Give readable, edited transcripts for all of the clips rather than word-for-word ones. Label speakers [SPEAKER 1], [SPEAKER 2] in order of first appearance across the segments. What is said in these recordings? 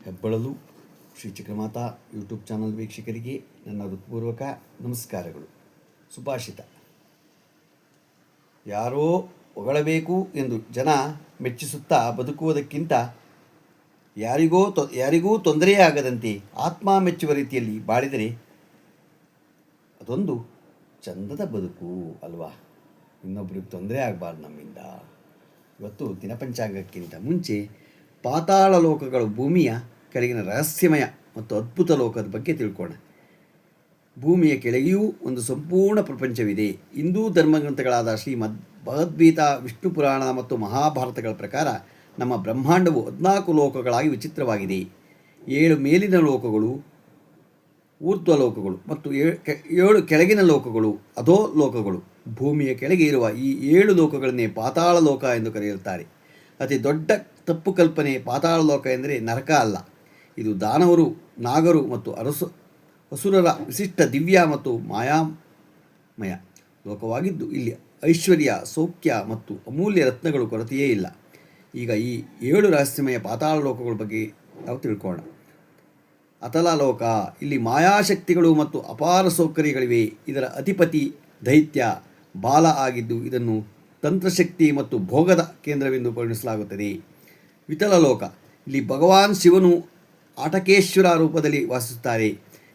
[SPEAKER 1] ಹೆಬ್ಬಳಲು Shri Chakramata YouTube channel ವೀಕ್ಷಕರಿಗೆ ನನ್ನ ಹೃತ್ಪೂರ್ವಕ ನಮಸ್ಕಾರಗಳು. ಸುಭಾಷಿತ: ಯಾರೋ ಹೊಗಳಬೇಕು ಎಂದು ಜನ ಮೆಚ್ಚಿಸುತ್ತಾ ಬದುಕುವುದಕ್ಕಿಂತ ಯಾರಿಗೂ ತೊಂದರೆಯಾಗದಂತೆ ಆತ್ಮ ಮೆಚ್ಚುವ ರೀತಿಯಲ್ಲಿ ಬಾಳಿದರೆ ಅದೊಂದು ಚಂದದ ಬದುಕು ಅಲ್ವಾ. ಇನ್ನೊಬ್ಬರಿಗೆ ತೊಂದರೆ ಆಗಬಾರ್ದು ನಮ್ಮಿಂದ. ಇವತ್ತು ದಿನಪಂಚಾಂಗಕ್ಕಿಂತ ಮುಂಚೆ ಪಾತಾಳ ಲೋಕಗಳು, ಭೂಮಿಯ ಕೆಳಗಿನ ರಹಸ್ಯಮಯ ಮತ್ತು ಅದ್ಭುತ ಲೋಕದ ಬಗ್ಗೆ ತಿಳ್ಕೋಣ. ಭೂಮಿಯ ಕೆಳಗೆಯೂ ಒಂದು ಸಂಪೂರ್ಣ ಪ್ರಪಂಚವಿದೆ. ಹಿಂದೂ ಧರ್ಮಗ್ರಂಥಗಳಾದ ಶ್ರೀಮದ್ ಭಗವದ್ಗೀತಾ, ವಿಷ್ಣು ಪುರಾಣ ಮತ್ತು ಮಹಾಭಾರತಗಳ ಪ್ರಕಾರ ನಮ್ಮ ಬ್ರಹ್ಮಾಂಡವು 14 ಲೋಕಗಳಾಗಿ ವಿಚಿತ್ರವಾಗಿದೆ. 7 ಮೇಲಿನ ಲೋಕಗಳು, ಊರ್ಧ್ವ ಲೋಕಗಳು ಮತ್ತು 7 ಕೆಳಗಿನ ಲೋಕಗಳು, ಅಧೋ ಲೋಕಗಳು. ಭೂಮಿಯ ಕೆಳಗೆ ಇರುವ ಈ 7 ಲೋಕಗಳನ್ನೇ ಪಾತಾಳ ಲೋಕ ಎಂದು ಕರೆಯುತ್ತಾರೆ. ಅತಿ ದೊಡ್ಡ ತಪ್ಪು ಕಲ್ಪನೆ ಪಾತಾಳ ಲೋಕ ಎಂದರೆ ನರಕ ಅಲ್ಲ. ಇದು ದಾನವರು, ನಾಗರು ಮತ್ತು ಅಸುರರ ವಿಶಿಷ್ಟ ದಿವ್ಯ ಮತ್ತು ಮಾಯಾಮಯ ಲೋಕವಾಗಿದ್ದು, ಇಲ್ಲಿ ಐಶ್ವರ್ಯ, ಸೌಖ್ಯ ಮತ್ತು ಅಮೂಲ್ಯ ರತ್ನಗಳು ಕೊರತೆಯೇ ಇಲ್ಲ. ಈಗ ಈ 7 ರಹಸ್ಯಮಯ ಪಾತಾಳ ಲೋಕಗಳ ಬಗ್ಗೆ ನಾವು ತಿಳ್ಕೋಣ. ಅತಲ ಲೋಕ: ಇಲ್ಲಿ ಮಾಯಾಶಕ್ತಿಗಳು ಮತ್ತು ಅಪಾರ ಸೌಕರ್ಯಗಳಿವೆ. ಇದರ ಅಧಿಪತಿ ದೈತ್ಯ ಬಾಲ ಆಗಿದ್ದು, ಇದನ್ನು ತಂತ್ರಶಕ್ತಿ ಮತ್ತು ಭೋಗದ ಕೇಂದ್ರವೆಂದು ಪರಿಗಣಿಸಲಾಗುತ್ತದೆ. ವಿತಲ ಲೋಕ: ಇಲ್ಲಿ ಭಗವಾನ್ ಶಿವನು ಆಟಕೇಶ್ವರ ರೂಪದಲ್ಲಿ ವಾಸಿಸುತ್ತಾರೆ.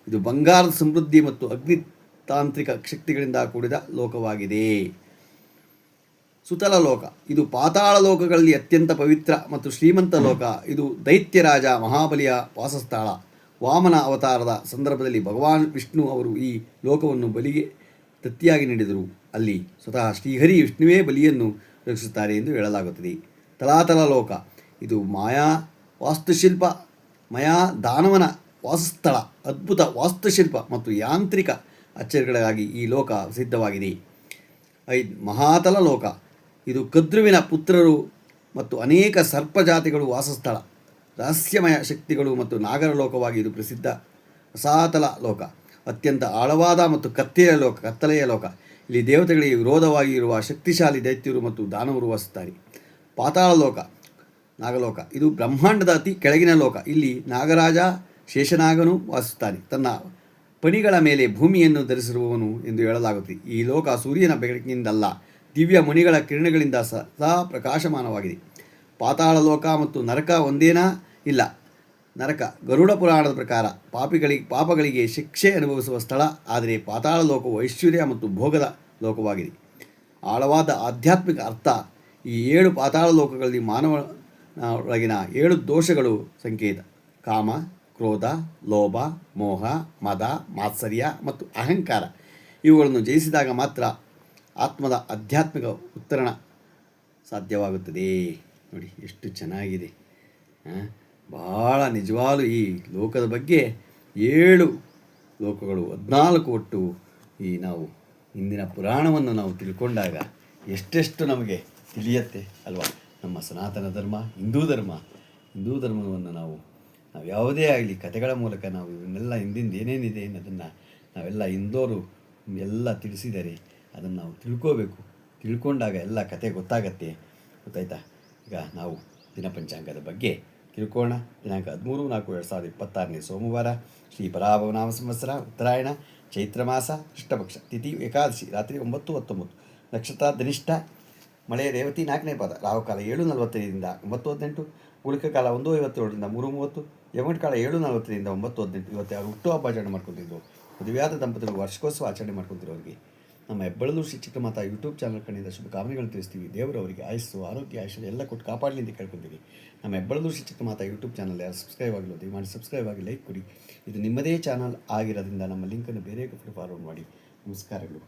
[SPEAKER 1] ಇದು ಬಂಗಾರದ ಸಮೃದ್ಧಿ ಮತ್ತು ಅಗ್ನಿತಾಂತ್ರಿಕ ಶಕ್ತಿಗಳಿಂದ ಕೂಡಿದ ಲೋಕವಾಗಿದೆ. ಸುತಲ ಲೋಕ: ಇದು ಪಾತಾಳ ಲೋಕಗಳಲ್ಲಿ ಅತ್ಯಂತ ಪವಿತ್ರ ಮತ್ತು ಶ್ರೀಮಂತ ಲೋಕ. ಇದು ದೈತ್ಯರಾಜ ಮಹಾಬಲಿಯ ವಾಸಸ್ಥಳ. ವಾಮನ ಅವತಾರದ ಸಂದರ್ಭದಲ್ಲಿ ಭಗವಾನ್ ವಿಷ್ಣು ಅವರು ಈ ಲೋಕವನ್ನು ಬಲಿಗೆ ದತ್ತಿಯಾಗಿ ನೀಡಿದರು. ಅಲ್ಲಿ ಸ್ವತಃ ಶ್ರೀಹರಿ ವಿಷ್ಣುವೇ ಬಲಿಯನ್ನು ರಕ್ಷಿಸುತ್ತಾರೆ ಎಂದು ಹೇಳಲಾಗುತ್ತದೆ. ತಲಾತಲ ಲೋಕ: ಇದು ಮಾಯಾ ದಾನವನ ವಾಸಸ್ಥಳ. ಅದ್ಭುತ ವಾಸ್ತುಶಿಲ್ಪ ಮತ್ತು ಯಾಂತ್ರಿಕ ಆಶ್ಚರ್ಯಗಳಿಗಾಗಿ ಈ ಲೋಕ ಪ್ರಸಿದ್ಧವಾಗಿದೆ. 5. ಮಹಾತಲ ಲೋಕ: ಇದು ಕದ್ರುವಿನ ಪುತ್ರರು ಮತ್ತು ಅನೇಕ ಸರ್ಪ ಜಾತಿಗಳು ವಾಸಸ್ಥಳ. ರಹಸ್ಯಮಯ ಶಕ್ತಿಗಳು ಮತ್ತು ನಾಗರ ಲೋಕವಾಗಿ ಇದು ಪ್ರಸಿದ್ಧ. ರಸಾತಲ ಲೋಕ: ಅತ್ಯಂತ ಆಳವಾದ ಮತ್ತು ಕತ್ತಲೆಯ ಲೋಕ. ಇಲ್ಲಿ ದೇವತೆಗಳಿಗೆ ವಿರೋಧವಾಗಿ ಇರುವ ಶಕ್ತಿಶಾಲಿ ದೈತ್ಯರು ಮತ್ತು ದಾನವರು ವಾಸಿಸುತ್ತಾರೆ. ಪಾತಾಳ ಲೋಕ, ನಾಗಲೋಕ: ಇದು ಬ್ರಹ್ಮಾಂಡದ ಅತಿ ಕೆಳಗಿನ ಲೋಕ. ಇಲ್ಲಿ ನಾಗರಾಜ ಶೇಷನಾಗನು ವಾಸಿಸುತ್ತಾನೆ. ತನ್ನ ಪಣಿಗಳ ಮೇಲೆ ಭೂಮಿಯನ್ನು ಧರಿಸಿರುವವನು ಎಂದು ಹೇಳಲಾಗುತ್ತದೆ. ಈ ಲೋಕ ಸೂರ್ಯನ ಬೆಳಕಿನಿಂದಲ್ಲ, ದಿವ್ಯ ಮಣಿಗಳ ಕಿರಣಗಳಿಂದ ಸದಾ ಪ್ರಕಾಶಮಾನವಾಗಿದೆ. ಪಾತಾಳ ಲೋಕ ಮತ್ತು ನರಕ ಒಂದೇನಾ? ಇಲ್ಲ. ನರಕ ಗರುಡ ಪುರಾಣದ ಪ್ರಕಾರ ಪಾಪಗಳಿಗೆ ಶಿಕ್ಷೆ ಅನುಭವಿಸುವ ಸ್ಥಳ. ಆದರೆ ಪಾತಾಳ ಲೋಕವು ಐಶ್ವರ್ಯ ಮತ್ತು ಭೋಗದ ಲೋಕವಾಗಿದೆ. ಆಳವಾದ ಆಧ್ಯಾತ್ಮಿಕ ಅರ್ಥ: ಈ 7 ಪಾತಾಳ ಲೋಕಗಳಲ್ಲಿ ಮಾನವನೊಳಗಿನ 7 ದೋಷಗಳು ಸಂಕೇತ: ಕಾಮ, ಕ್ರೋಧ, ಲೋಭ, ಮೋಹ, ಮದ, ಮಾತ್ಸರ್ಯ ಮತ್ತು ಅಹಂಕಾರ. ಇವುಗಳನ್ನು ಜಯಿಸಿದಾಗ ಮಾತ್ರ ಆತ್ಮದ ಆಧ್ಯಾತ್ಮಿಕ ಉತ್ತರಣ ಸಾಧ್ಯವಾಗುತ್ತದೆ. ನೋಡಿ ಎಷ್ಟು ಚೆನ್ನಾಗಿದೆ. ಭಾಳ ನಿಜವಾಗಲೂ ಈ ಲೋಕದ ಬಗ್ಗೆ 7 ಲೋಕಗಳು, 14 ಒಟ್ಟು ಈ ನಾವು ಇಂದಿನ ಪುರಾಣವನ್ನು ನಾವು ತಿಳ್ಕೊಂಡಾಗ ಎಷ್ಟೆಷ್ಟು ನಮಗೆ ತಿಳಿಯುತ್ತೆ ಅಲ್ವಾ. ನಮ್ಮ ಸನಾತನ ಧರ್ಮ, ಹಿಂದೂ ಧರ್ಮವನ್ನು ನಾವು ಯಾವುದೇ ಆಗಲಿ ಕಥೆಗಳ ಮೂಲಕ ನಾವು ಇವನ್ನೆಲ್ಲ ಹಿಂದಿಂದ ಏನೇನಿದೆ ಅನ್ನೋದನ್ನು ನಾವೆಲ್ಲ ಹಿಂದೋರು ಎಲ್ಲ ತಿಳಿಸಿದ್ದಾರೆ. ಅದನ್ನು ನಾವು ತಿಳ್ಕೋಬೇಕು. ತಿಳ್ಕೊಂಡಾಗ ಎಲ್ಲ ಕತೆ ಗೊತ್ತಾಗತ್ತೆ. ಗೊತ್ತಾಯ್ತಾ? ಈಗ ನಾವು ದಿನಪಂಚಾಂಗದ ಬಗ್ಗೆ ತಿಳ್ಕೋಣ. ದಿನಾಂಕ 13/4/2026 ಸೋಮವಾರ, ಶ್ರೀ ಪರಾಭವನಾಮ ಸಂವತ್ಸರ, ಉತ್ತರಾಯಣ, ಚೈತ್ರ ಮಾಸ, ಕೃಷ್ಣಪಕ್ಷ, ತಿಥಿ ಏಕಾದಶಿ, ರಾತ್ರಿ 9:19, ನಕ್ಷತ್ರ ಧನಿಷ್ಠ, ಮಳೆ ರೇವತಿ 4ನೇ ಪಾದ, ರಾಹುಕಾಲ 7:45ರಿಂದ 9:18, ಗುಳಿಕ ಕಾಲ 1:57ರಿಂದ 3:30, ಯಮಗಂಟ ಕಾಲ 7:40ರಿಂದ 9:18. ಇವತ್ತು ಯಾರು ಹುಟ್ಟುಹಬ್ಬ ಆಚರಣೆ ಮಾಡ್ಕೊತಿದ್ರು, ಮದುವೆಯಾದ ದಂಪತಿಗಳು ವಾರ್ಷಿಕೋತ್ಸವ ಆಚರಣೆ ಮಾಡ್ಕೊತಿರೋರಿಗೆ ನಮ್ಮ ಹೆಬ್ಬಳಲು ಶ್ರೀ ಚಕ್ರಮಾತಾ ಯೂಟ್ಯೂಬ್ ಚಾನಲ್ ಕಡೆಯಿಂದ ಶುಭಕಾಮನೆಗಳನ್ನು ತಿಳಿಸ್ತೀವಿ. ದೇವರು ಅವರಿಗೆ ಆಯಸ್ಸು, ಆರೋಗ್ಯ, ಐಶ್ವರ್ಯ ಎಲ್ಲ ಕೊಟ್ಟು ಕಾಪಾಡಲಿ ಅಂತ ಕೇಳ್ಕೊತೀವಿ. ನಮ್ಮ ಹೆಬ್ಬಳಲು ಶ್ರೀ ಚಕ್ರಮಾತಾ ಯೂಟ್ಯೂಬ್ ಚಾನಲ್ ಯಾರು ಸಬ್ಸ್ಕ್ರೈಬ್ ಆಗಿಲ್ಲ, ದಯಮಾಡಿ ಸಬ್ಸ್ಕ್ರೈಬ್ ಆಗಿ ಲೈಕ್ ಕೊಡಿ. ಇದು ನಿಮ್ಮದೇ ಚಾನಲ್ ಆಗಿರೋದ್ರಿಂದ ನಮ್ಮ ಲಿಂಕನ್ನು ಬೇರೆ ಫಾರ್ವರ್ಡ್ ಮಾಡಿ. ನಮಸ್ಕಾರಗಳು.